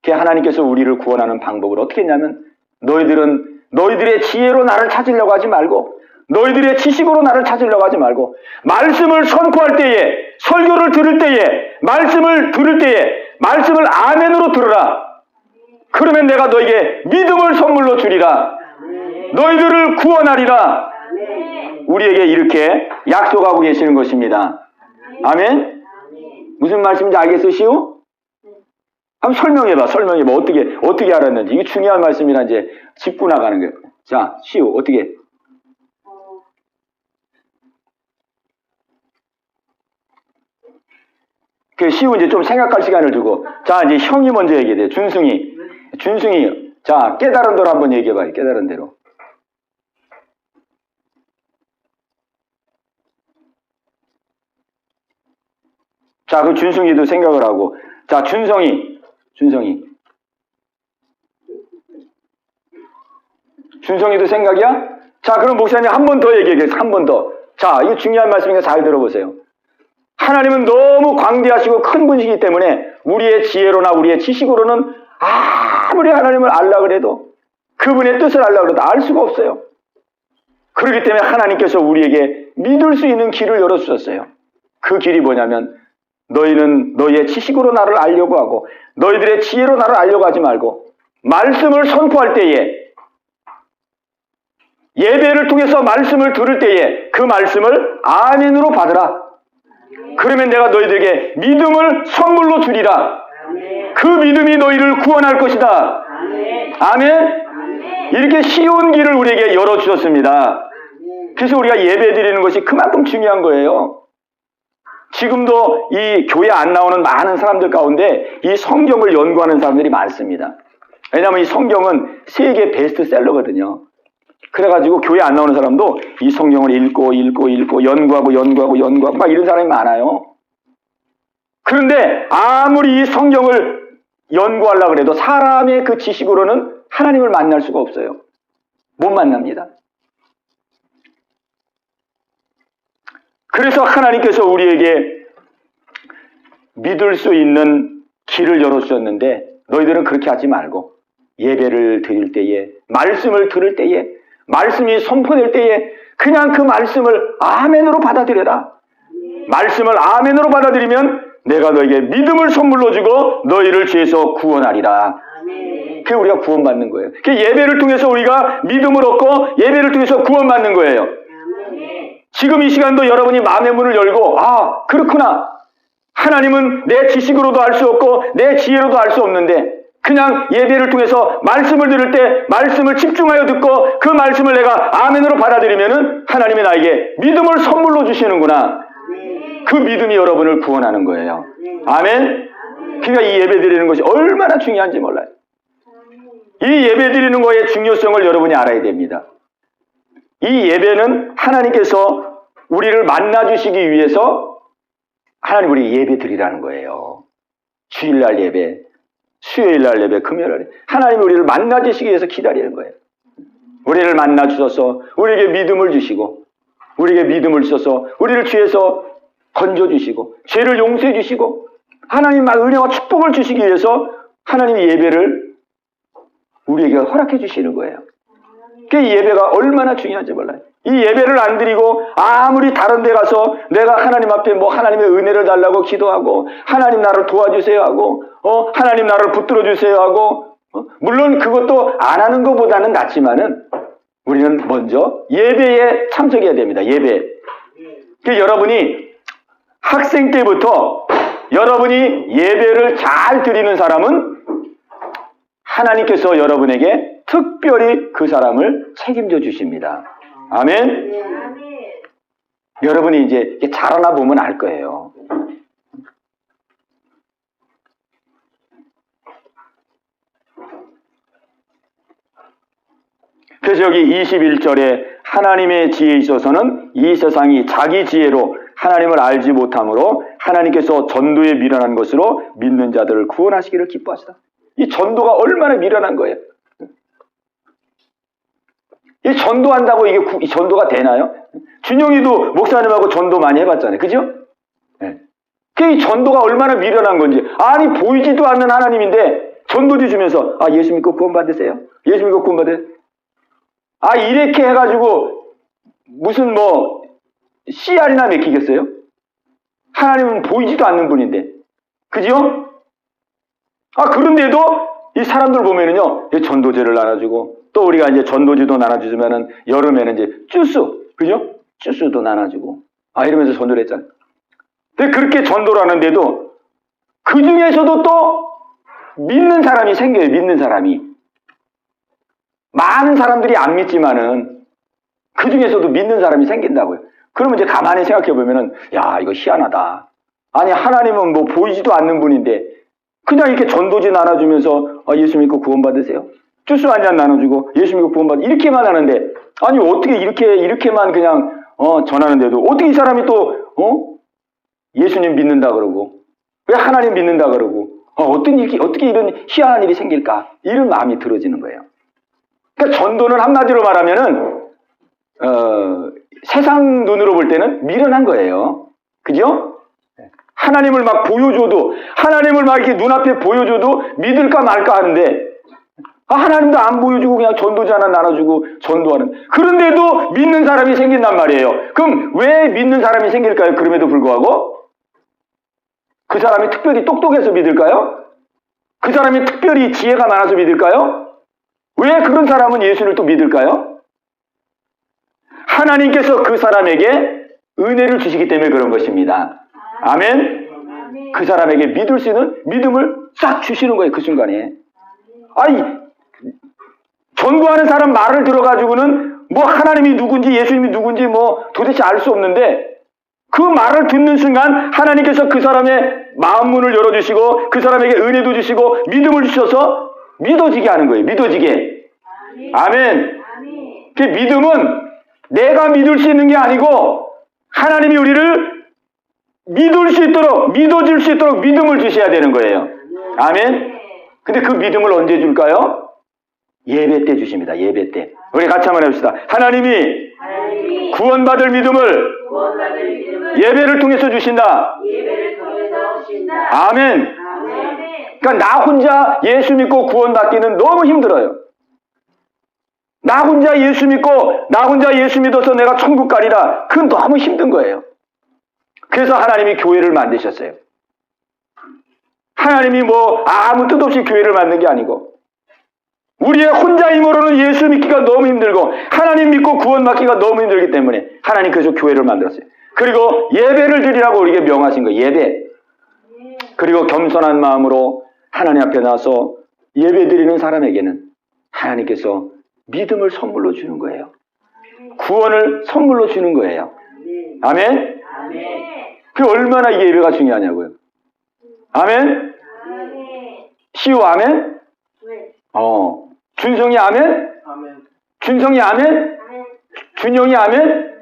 Speaker 2: 하나님께서 우리를 구원하는 방법을 어떻게 했냐면 너희들의 지혜로 나를 찾으려고 하지 말고 너희들의 지식으로 나를 찾으려고 하지 말고 말씀을 선포할 때에 설교를 들을 때에 말씀을 아멘으로 들으라. 그러면 내가 너에게 믿음을 선물로 주리라. 너희들을 구원하리라. 우리에게 이렇게 약속하고 계시는 것입니다. 아멘? 무슨 말씀인지 알겠으시오? 한번 설명해봐. 어떻게 알았는지. 이게 중요한 말씀이라 이제 짚고 나가는 거예요. 자, 시우, 어떻게? 시우 이제 좀 생각할 시간을 주고. 자, 이제 형이 먼저 얘기해 돼. 준승이. 자, 깨달은 대로 한번 얘기해봐요. 깨달은 대로. 자, 그 준승이도 생각을 하고. 자, 준성이. 준성이도 생각이야? 자, 그럼 목사님 한 번 더 얘기하겠습니다. 한 번 더. 자, 이거 중요한 말씀이니까 잘 들어보세요. 하나님은 너무 광대하시고 큰 분이시기 때문에 우리의 지혜로나 우리의 지식으로는 아무리 하나님을 알려고 해도 그분의 뜻을 알려고 해도 알 수가 없어요. 그렇기 때문에 하나님께서 우리에게 믿을 수 있는 길을 열어주셨어요. 그 길이 뭐냐면 너희는 너희의 지식으로 나를 알려고 하고 너희들의 지혜로 나를 알려고 하지 말고 말씀을 선포할 때에 예배를 통해서 말씀을 들을 때에 그 말씀을 아멘으로 받으라. 그러면 내가 너희들에게 믿음을 선물로 주리라. 그 믿음이 너희를 구원할 것이다. 아멘? 이렇게 쉬운 길을 우리에게 열어주셨습니다. 그래서 우리가 예배 드리는 것이 그만큼 중요한 거예요. 지금도 이 교회 안 나오는 많은 사람들 가운데 이 성경을 연구하는 사람들이 많습니다. 왜냐하면 이 성경은 세계 베스트셀러거든요. 그래가지고 교회 안 나오는 사람도 이 성경을 읽고 연구하고 막 이런 사람이 많아요. 그런데 아무리 이 성경을 연구하려고 해도 사람의 그 지식으로는 하나님을 만날 수가 없어요. 못 만납니다. 그래서 하나님께서 우리에게 믿을 수 있는 길을 열어주셨는데 너희들은 그렇게 하지 말고 예배를 드릴 때에, 말씀을 들을 때에, 말씀이 선포될 때에 그냥 그 말씀을 아멘으로 받아들여라. 말씀을 아멘으로 받아들이면 내가 너에게 믿음을 선물로 주고 너희를 죄에서 구원하리라. 그게 우리가 구원받는 거예요. 그 예배를 통해서 우리가 믿음을 얻고 예배를 통해서 구원받는 거예요. 지금 이 시간도 여러분이 마음의 문을 열고 아 그렇구나. 하나님은 내 지식으로도 알 수 없고 내 지혜로도 알 수 없는데 그냥 예배를 통해서 말씀을 들을 때 말씀을 집중하여 듣고 그 말씀을 내가 아멘으로 받아들이면은 하나님이 나에게 믿음을 선물로 주시는구나. 그 믿음이 여러분을 구원하는 거예요. 아멘. 그러니까 이 예배 드리는 것이 얼마나 중요한지 몰라요. 이 예배 드리는 거의 중요성을 여러분이 알아야 됩니다. 이 예배는 하나님께서 우리를 만나주시기 위해서 하나님 우리 예배 드리라는 거예요. 주일날 예배, 수요일날 예배, 금요일날 예배. 하나님이 우리를 만나주시기 위해서 기다리는 거예요. 우리를 만나주셔서 우리에게 믿음을 주시고 우리에게 믿음을 주셔서 우리를 죄에서 건져주시고 죄를 용서해 주시고 하나님 은혜와 축복을 주시기 위해서 하나님의 예배를 우리에게 허락해 주시는 거예요. 그 예배가 얼마나 중요한지 몰라요. 이 예배를 안 드리고 아무리 다른 데 가서 내가 하나님 앞에 뭐 하나님의 은혜를 달라고 기도하고 하나님 나를 도와주세요 하고 하나님 나를 붙들어 주세요 하고 물론 그것도 안 하는 것보다는 낫지만은 우리는 먼저 예배에 참석해야 됩니다. 예배. 그 여러분이 학생 때부터 여러분이 예배를 잘 드리는 사람은 하나님께서 여러분에게 특별히 그 사람을 책임져 주십니다. 아멘. 여러분이 이제 자라나 보면 알 거예요. 그래서 여기 21절에 하나님의 지혜에 있어서는 이 세상이 자기 지혜로 하나님을 알지 못함으로 하나님께서 전도에 미련한 것으로 믿는 자들을 구원하시기를 기뻐하시다. 이 전도가 얼마나 미련한 거예요. 이 전도한다고 이게 전도가 되나요? 준영이도 목사님하고 전도 많이 해봤잖아요. 그죠? 네. 이 전도가 얼마나 미련한 건지. 아니 보이지도 않는 하나님인데 전도지 주면서 아 예수 믿고 구원 받으세요. 예수 믿고 구원 받으세요. 아 이렇게 해가지고 무슨 뭐 CR이나 맥히겠어요? 하나님은 보이지도 않는 분인데. 그죠? 아 그런데도 이 사람들 보면은요 전도제를 나눠주고 또 우리가 이제 전도지도 나눠주면은 여름에는 이제 주스 그죠? 주스도 나눠주고 아 이러면서 전도를 했잖아요. 근데 그렇게 전도를 하는데도 그 중에서도 또 믿는 사람이 생겨요. 믿는 사람이 많은 사람들이 안 믿지만은 그 중에서도 믿는 사람이 생긴다고요. 그러면 이제 가만히 생각해 보면은 야 이거 희한하다. 아니 하나님은 뭐 보이지도 않는 분인데 그냥 이렇게 전도지 나눠주면서 예수 믿고 구원 받으세요. 주스 한 잔 나눠주고 예수 믿고 구원 받으 이렇게만 하는데 아니 어떻게 이렇게만 그냥 전하는데도 어떻게 이 사람이 또 예수님 믿는다 그러고 왜 하나님 믿는다 그러고 어떻게 이런 희한한 일이 생길까 이런 마음이 들어지는 거예요. 그러니까 전도는 한마디로 말하면은 세상 눈으로 볼 때는 미련한 거예요. 그죠? 하나님을 막 보여줘도 하나님을 막 이렇게 눈앞에 보여줘도 믿을까 말까 하는데 하나님도 안 보여주고 그냥 전도지 하나 나눠주고 전도하는 그런데도 믿는 사람이 생긴단 말이에요. 그럼 왜 믿는 사람이 생길까요? 그럼에도 불구하고 그 사람이 특별히 똑똑해서 믿을까요? 그 사람이 특별히 지혜가 많아서 믿을까요? 왜 그런 사람은 예수를 또 믿을까요? 하나님께서 그 사람에게 은혜를 주시기 때문에 그런 것입니다. 아멘. 그 사람에게 믿을 수 있는 믿음을 싹 주시는 거예요. 그 순간에. 아니 전도하는 사람 말을 들어가지고는 뭐 하나님이 누군지 예수님이 누군지 뭐 도대체 알 수 없는데 그 말을 듣는 순간 하나님께서 그 사람의 마음문을 열어주시고 그 사람에게 은혜도 주시고 믿음을 주셔서 믿어지게 하는 거예요. 믿어지게. 아멘. 그 믿음은 내가 믿을 수 있는 게 아니고 하나님이 우리를 믿을 수 있도록 믿어줄 수 있도록 믿음을 주셔야 되는 거예요. 아멘. 근데 그 믿음을 언제 줄까요? 예배 때 주십니다. 예배 때. 우리 같이 한번 해봅시다. 하나님이 구원받을 믿음을 예배를 통해서 주신다. 아멘. 그러니까 나 혼자 예수 믿고 구원받기는 너무 힘들어요. 나 혼자 예수 믿고 나 혼자 예수 믿어서 내가 천국 가리라. 그건 너무 힘든 거예요. 그래서 하나님이 교회를 만드셨어요. 하나님이 뭐 아무 뜻 없이 교회를 만든 게 아니고 우리의 혼자 힘으로는 예수 믿기가 너무 힘들고 하나님 믿고 구원받기가 너무 힘들기 때문에 하나님 그래서 교회를 만들었어요. 그리고 예배를 드리라고 우리에게 명하신 거예요. 예배. 그리고 겸손한 마음으로 하나님 앞에 나서 예배 드리는 사람에게는 하나님께서 믿음을 선물로 주는 거예요. 구원을 선물로 주는 거예요. 아멘? 그게 얼마나 이 예배가 중요하냐고요. 아멘? 시우 아멘? 준성이 아멘? 준성이 아멘? 준영이 아멘?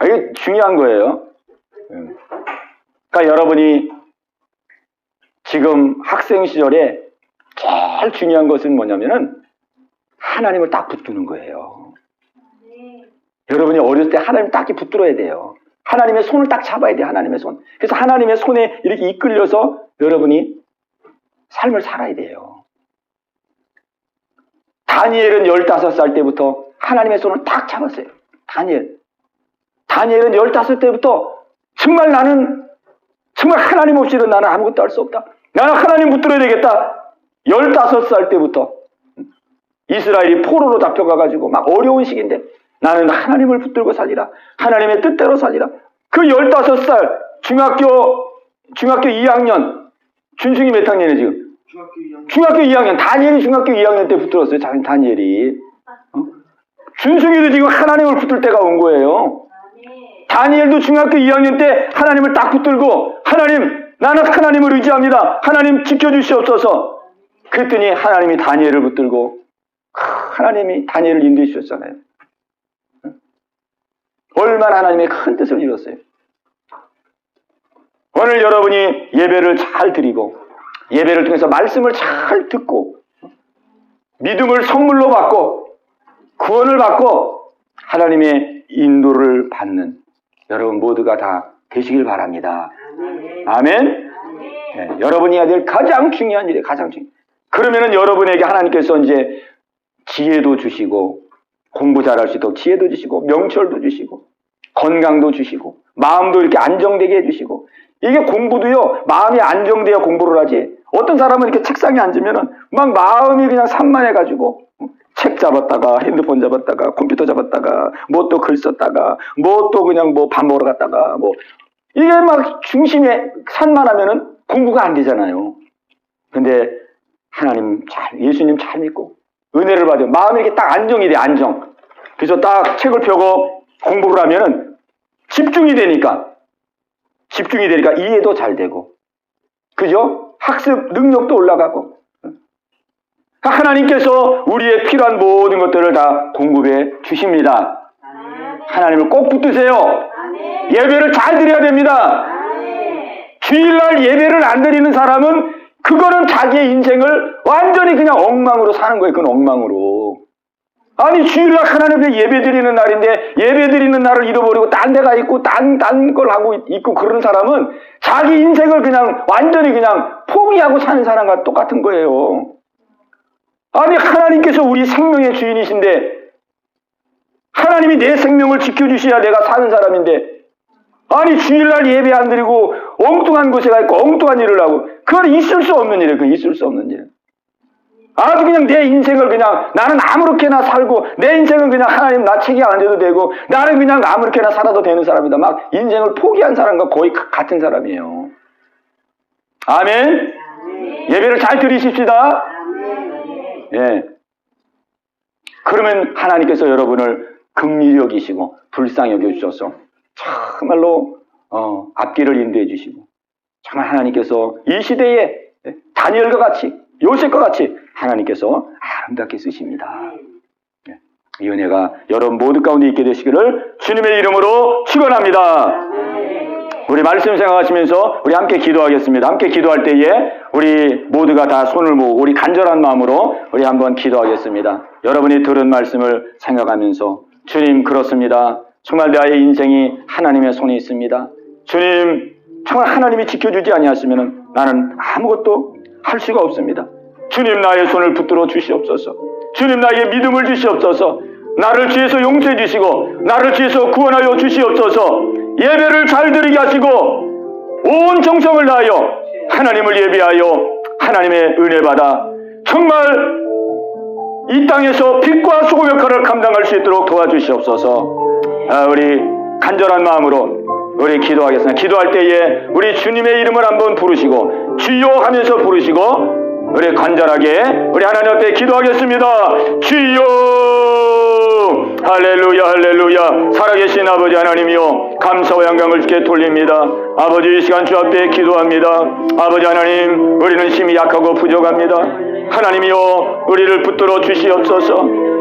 Speaker 2: 이게 중요한 거예요. 그러니까 여러분이 지금 학생 시절에 제일 중요한 것은 뭐냐면은 하나님을 딱 붙드는 거예요. 여러분이 어렸을 때 하나님 딱 붙들어야 돼요. 하나님의 손을 딱 잡아야 돼요. 하나님의 손. 그래서 하나님의 손에 이렇게 이끌려서 여러분이 삶을 살아야 돼요. 다니엘은 15살 때부터 하나님의 손을 딱 잡았어요. 다니엘은 15때부터 정말 나는 정말 하나님 없이는 나는 아무것도 할 수 없다. 나는 하나님 붙들어야 되겠다. 15살 때부터 이스라엘이 포로로 잡혀가가지고 막 어려운 시기인데 나는 하나님을 붙들고 살리라. 하나님의 뜻대로 살리라. 그 15살 중학교 2학년 준승이 몇 학년이에요 지금? 중학교 2학년. 다니엘이 중학교 2학년 때 붙들었어요. 자기 다니엘이. 준승이도 지금 하나님을 붙들 때가 온 거예요. 다니엘도 중학교 2학년 때 하나님을 딱 붙들고 하나님 나는 하나님을 의지합니다. 하나님 지켜주시옵소서. 그랬더니 하나님이 다니엘을 붙들고 하나님이 다니엘을 인도해 주셨잖아요. 얼마나 하나님의 큰 뜻을 이뤘어요. 오늘 여러분이 예배를 잘 드리고 예배를 통해서 말씀을 잘 듣고 믿음을 선물로 받고 구원을 받고 하나님의 인도를 받는 여러분 모두가 다 되시길 바랍니다. 아멘. 네, 여러분이 해야 될 가장 중요한 일이에요. 가장 중요한. 그러면은 여러분에게 하나님께서 이제 지혜도 주시고 공부 잘할 수 있도록 지혜도 주시고 명철도 주시고 건강도 주시고 마음도 이렇게 안정되게 해주시고 이게 공부도요 마음이 안정되어 공부를 하지 어떤 사람은 이렇게 책상에 앉으면은 막 마음이 그냥 산만해가지고 책 잡았다가 핸드폰 잡았다가 컴퓨터 잡았다가 뭐 또 글 썼다가 뭐 또 그냥 뭐 밥 먹으러 갔다가 뭐 이게 막 중심에 산만하면은 공부가 안 되잖아요. 근데 하나님 예수님 잘 믿고 은혜를 받아요. 마음이 이렇게 딱 안정이 돼, 안정. 그래서 딱 책을 펴고 공부를 하면은 집중이 되니까 이해도 잘 되고, 그죠? 학습 능력도 올라가고. 하나님께서 우리의 필요한 모든 것들을 다 공급해 주십니다. 하나님을 꼭 붙드세요. 예배를 잘 드려야 됩니다. 주일날 예배를 안 드리는 사람은 그거는 자기의 인생을 완전히 그냥 엉망으로 사는 거예요. 그건 엉망으로. 아니 주일날 하나님 예배 드리는 날인데 예배 드리는 날을 잃어버리고 딴 데가 있고 딴 걸 하고 있고 그러는 사람은 자기 인생을 그냥 완전히 그냥 포기하고 사는 사람과 똑같은 거예요. 아니 하나님께서 우리 생명의 주인이신데 하나님이 내 생명을 지켜주셔야 내가 사는 사람인데 아니 주일날 예배 안 드리고 엉뚱한 곳에 가 있고 엉뚱한 일을 하고 그건 있을 수 없는 일이에요. 그건 있을 수 없는 일. 아주 그냥 내 인생을 그냥 나는 아무렇게나 살고 내 인생은 그냥 하나님 나 책임 안 져도 되고 나는 그냥 아무렇게나 살아도 되는 사람이다. 막 인생을 포기한 사람과 거의 같은 사람이에요. 아멘. 예배를 잘 드리십시다. 예. 그러면 하나님께서 여러분을 긍휼히 여기시고 불쌍히 여겨주셔서 정말로 앞길을 인도해 주시고, 정말 하나님께서 이 시대에 다니엘과 같이, 요셉과 같이 하나님께서 아름답게 쓰십니다. 이 은혜가 여러분 모두 가운데 있게 되시기를 주님의 이름으로 축원합니다. 우리 말씀 생각하시면서 우리 함께 기도하겠습니다. 함께 기도할 때에 우리 모두가 다 손을 모으고 우리 간절한 마음으로 우리 한번 기도하겠습니다. 여러분이 들은 말씀을 생각하면서, 주님, 그렇습니다. 정말 나의 인생이 하나님의 손에 있습니다. 주님, 정말 하나님이 지켜주지 아니하시면 나는 아무것도 할 수가 없습니다. 주님, 나의 손을 붙들어 주시옵소서. 주님, 나에게 믿음을 주시옵소서. 나를 주에서 용서해 주시고 나를 주에서 구원하여 주시옵소서. 예배를 잘 드리게 하시고 온 정성을 다하여 하나님을 예배하여 하나님의 은혜 받아 정말 이 땅에서 빛과 소금 역할을 감당할 수 있도록 도와주시옵소서. 우리 간절한 마음으로 우리 기도하겠습니다. 기도할 때에 우리 주님의 이름을 한번 부르시고 주여 하면서 부르시고 우리 간절하게 우리 하나님 앞에 기도하겠습니다. 주여, 할렐루야, 할렐루야. 살아계신 아버지 하나님이여, 감사와 영광을 주께 돌립니다. 아버지, 이 시간 주 앞에 기도합니다. 아버지 하나님, 우리는 힘이 약하고 부족합니다. 하나님이여, 우리를 붙들어 주시옵소서.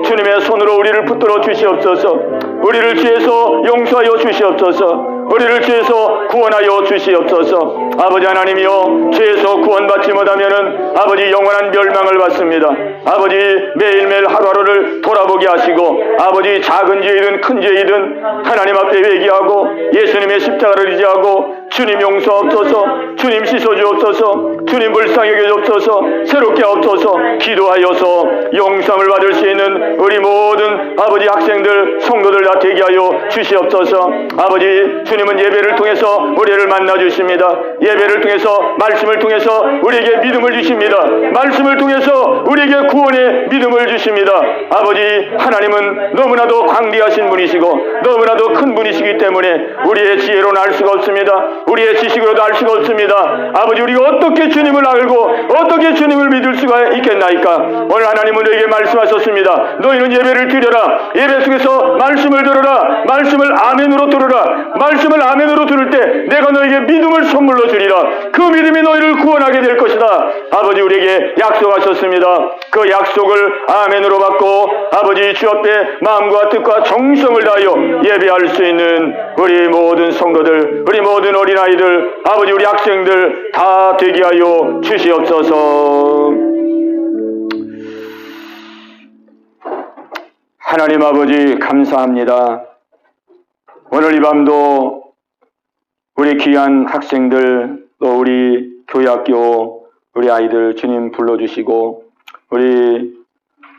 Speaker 2: 주님의 손으로 우리를 붙들어 주시옵소서. 우리를 주에서 용서하여 주시옵소서. 우리를 주에서 구원하여 주시옵소서. 아버지 하나님이여, 주에서 구원받지 못하면은 아버지 영원한 멸망을 받습니다. 아버지, 매일매일 하루하루를 돌아보게 하시고 아버지, 작은 죄이든 큰 죄이든 하나님 앞에 회개하고 예수님의 십자가를 의지하고 주님 용서옵소서. 주님 씻어주옵소서. 주님 불쌍히 여겨주옵소서. 새롭게 하옵소서. 기도하여서 용서를 받을 수 있는 우리 모든 아버지 학생들 성도들 다 되게 하여 주시옵소서. 아버지, 주님은 예배를 통해서 우리를 만나주십니다. 예배를 통해서, 말씀을 통해서 우리에게 믿음을 주십니다. 말씀을 통해서 우리에게 구원의 믿음을 주십니다. 아버지 하나님은 너무나도 광대하신 분이시고 너무나도 큰 분이시기 때문에 우리의 지혜로는 알 수가 없습니다. 우리의 지식으로도 알 수가 없습니다. 아버지, 우리가 어떻게 주님을 알고 어떻게 주님을 믿을 수가 있겠나이까. 오늘 하나님은 우리에게 말씀하셨습니다. 너희는 예배를 드려라. 예배 속에서 말씀을 들어라. 말씀을 아멘으로 들어라. 말씀을 아멘으로 들을 때 내가 너에게 믿음을 선물로 주리라. 그 믿음이 너희를 구원하게 될 것이다. 아버지, 우리에게 약속하셨습니다. 그 약속을 아멘으로 받고 아버지 주 앞에 마음과 뜻과 정성을 다하여 예배할 수 있는 우리 모든 성도들, 우리 모든 어린아이들, 아버지 우리 학생들 다 되게 하여 주시옵소서. 하나님 아버지, 감사합니다. 오늘 이 밤도 우리 귀한 학생들, 또 우리 교회학교 우리 아이들 주님 불러주시고 우리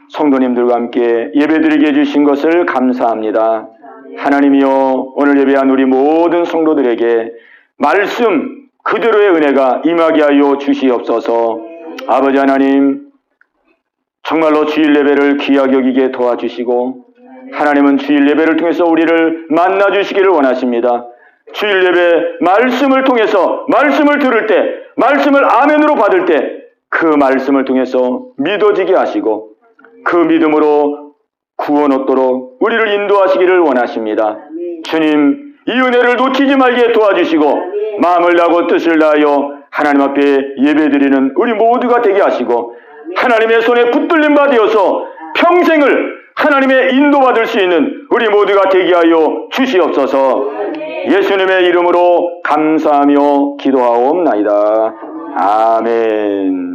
Speaker 2: 성도님들과 함께 예배드리게 해주신 것을 감사합니다. 하나님이여, 오늘 예배한 우리 모든 성도들에게 말씀 그대로의 은혜가 임하게 하여 주시옵소서. 아버지 하나님, 정말로 주일 예배를 귀하게 여기게 도와주시고 하나님은 주일 예배를 통해서 우리를 만나주시기를 원하십니다. 주일 예배 말씀을 통해서 말씀을 들을 때, 말씀을 아멘으로 받을 때 그 말씀을 통해서 믿어지게 하시고 그 믿음으로 구원 얻도록 우리를 인도하시기를 원하십니다. 주님, 이 은혜를 놓치지 말게 도와주시고 마음을 다하고 뜻을 다하여 하나님 앞에 예배드리는 우리 모두가 되게 하시고 하나님의 손에 붙들림 받으어서 평생을 하나님의 인도받을 수 있는 우리 모두가 되게 하여 주시옵소서. 예수님의 이름으로 감사하며 기도하옵나이다. 아멘.